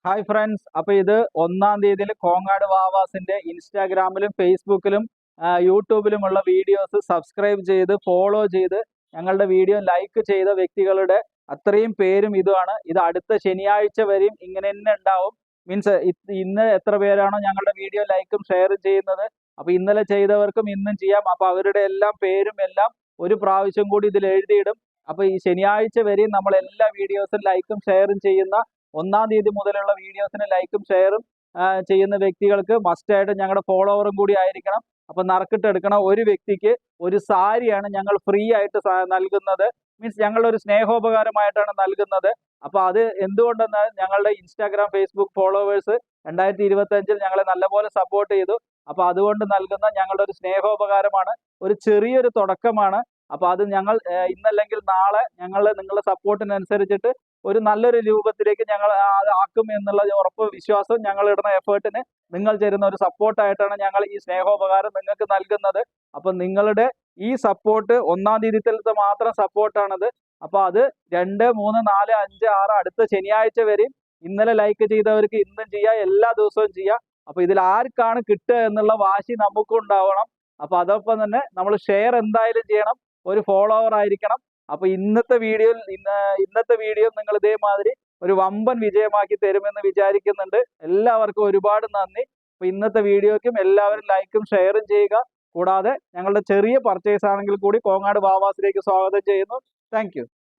Hi friends, അപ്പോൾ ഇത് 1-ാം തീയതിയിൽ കോങ്ങാട് വാവാസിന്റെ ഇൻസ്റ്റാഗ്രാമിലും ഫേസ്ബുക്കിലും യൂട്യൂബിലുമുള്ള വീഡിയോസ് സബ്സ്ക്രൈബ് ചെയ്ത് ഫോളോ ചെയ്ത് ഞങ്ങളുടെ വീഡിയോ ലൈക്ക് ചെയ്ത വ്യക്തികളുടെ അത്രയും പേരും ഇതുമാണ്. ഇത് അടുത്ത ശനിയാഴ്ച വരെയും ഇങ്ങനെ തന്നെ ഉണ്ടാവും. മീൻസ് ഇന്ന് എത്ര പേരാണോ ഞങ്ങളുടെ വീഡിയോ ലൈക്കും ഷെയറും ചെയ്യുന്നത്, അപ്പോൾ ഇന്നലെ ചെയ്തവർക്കും ഇന്നും ചെയ്യാം. അപ്പോൾ അവരുടെ എല്ലാം പേരും എല്ലാം ഒരു പ്രാവശ്യം കൂടി ഇതിൽ എഴുതിയിടും. അപ്പോൾ ഈ ശനിയാഴ്ച വരെയും നമ്മൾ എല്ലാ വീഡിയോസും ലൈക്കും ഷെയറും ചെയ്യുന്ന 1-ാം തീയതി മുതലുള്ള വീഡിയോസിന് ലൈക്കും ഷെയറും ചെയ്യുന്ന വ്യക്തികൾക്ക് മസ്റ്റായിട്ട് ഞങ്ങളുടെ ഫോളോവറും കൂടി ആയിരിക്കണം. അപ്പൊ നറുക്കിട്ടെടുക്കണം. ഒരു വ്യക്തിക്ക് ഒരു സാരിയാണ് ഞങ്ങൾ ഫ്രീ ആയിട്ട് നൽകുന്നത്. മീൻസ് ഞങ്ങളുടെ ഒരു സ്നേഹോപകാരമായിട്ടാണ് നൽകുന്നത്. അപ്പൊ അത് എന്തുകൊണ്ടെന്നാൽ ഞങ്ങളുടെ ഇൻസ്റ്റാഗ്രാം ഫേസ്ബുക്ക് ഫോളോവേഴ്സ് 2025 ഞങ്ങളെ നല്ലപോലെ സപ്പോർട്ട് ചെയ്തു. അപ്പൊ അതുകൊണ്ട് നൽകുന്ന ഞങ്ങളുടെ ഒരു സ്നേഹോപകാരമാണ്, ഒരു ചെറിയൊരു തുടക്കമാണ്. അപ്പൊ അത് ഞങ്ങൾ ഇന്നല്ലെങ്കിൽ നാളെ ഞങ്ങൾ നിങ്ങളുടെ സപ്പോർട്ടിനനുസരിച്ചിട്ട് ഒരു നല്ലൊരു രൂപത്തിലേക്ക് ഞങ്ങൾ ആക്കും എന്നുള്ള ഉറപ്പ് വിശ്വാസം, ഞങ്ങൾ ഇടുന്ന എഫേർട്ടിന് നിങ്ങൾ തരുന്ന ഒരു സപ്പോർട്ടായിട്ടാണ് ഞങ്ങൾ ഈ സ്നേഹോപകാരം നിങ്ങൾക്ക് നൽകുന്നത്. അപ്പൊ നിങ്ങളുടെ ഈ സപ്പോർട്ട് 1-ാം തീയതിയിലത്തെ മാത്രം സപ്പോർട്ടാണത്. അപ്പൊ അത് 2, 3, 4, 5, 6 അടുത്ത ശനിയാഴ്ച വരെയും ഇന്നലെ ലൈക്ക് ചെയ്തവർക്ക് ഇന്നും ചെയ്യാം, എല്ലാ ദിവസവും ചെയ്യാം. അപ്പൊ ഇതിൽ ആർക്കാണ് കിട്ടുക എന്നുള്ള വാശി നമുക്കും ഉണ്ടാവണം. അപ്പൊ അതോടൊപ്പം തന്നെ നമ്മൾ ഷെയർ എന്തായാലും ചെയ്യണം, ഒരു ഫോളോവർ ആയിരിക്കണം. അപ്പൊ ഇന്നത്തെ വീഡിയോ നിങ്ങൾ ഇതേമാതിരി ഒരു വമ്പൻ വിജയമാക്കി തരുമെന്ന് വിചാരിക്കുന്നുണ്ട്. എല്ലാവർക്കും ഒരുപാട് നന്ദി. അപ്പൊ ഇന്നത്തെ വീഡിയോക്കും എല്ലാവരും ലൈക്കും ഷെയറും ചെയ്യുക. കൂടാതെ ഞങ്ങളുടെ ചെറിയ പർച്ചേസ് ആണെങ്കിൽ കൂടി കോങ്ങാട് വാവാസിലേക്ക് സ്വാഗതം ചെയ്യുന്നു. താങ്ക്